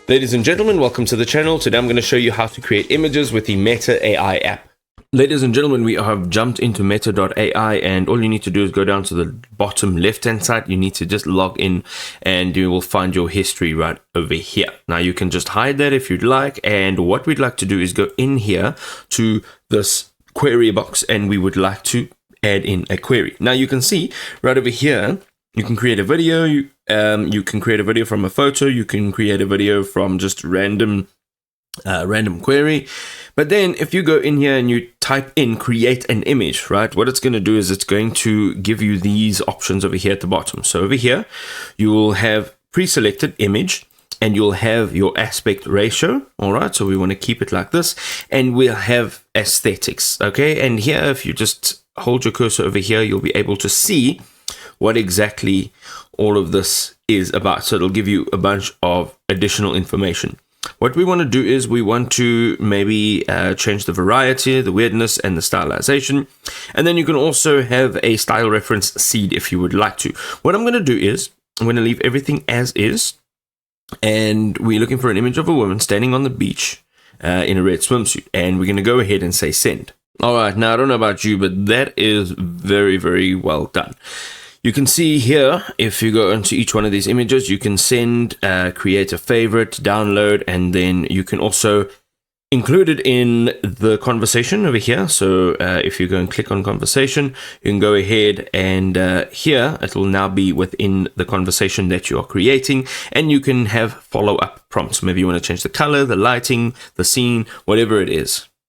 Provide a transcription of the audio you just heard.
Ladies and gentlemen, welcome to the channel. Today I'm going to show you how to create images with the Meta AI app. Ladies and gentlemen, we have jumped into meta.ai, and all you need to do is go down to the bottom left hand side. You need to just log in and you will find your history right over here. Now you can just hide that if you'd like, and what we'd like to do is go in here to this query box and we would like to add in a query. Now you can see right over here, you can create a video, you can create a video from a photo, you can create a video from just random query. But then if you go in here and you type in create an image, right, what it's going to do is it's going to give you these options over here at the bottom. So over here, you will have pre-selected image and you'll have your aspect ratio. All right, so we want to keep it like this, and we'll have aesthetics. Okay, and here, if you just hold your cursor over here, you'll be able to see what exactly all of this is about. So it'll give you a bunch of additional information. What we want to do is we want to maybe change the variety, the weirdness, and the stylization. And then you can also have a style reference seed if you would like to. What I'm going to do is I'm going to leave everything as is. And we're looking for an image of a woman standing on the beach in a red swimsuit. And we're going to go ahead and say send. All right, now I don't know about you, but that is very, very well done. You can see here, if you go into each one of these images, you can send, create a favorite, download, and then you can also include it in the conversation over here. So if you go and click on conversation, you can go ahead and here it will now be within the conversation that you are creating, and you can have follow-up prompts. Maybe you want to change the color, the lighting, the scene, whatever it is.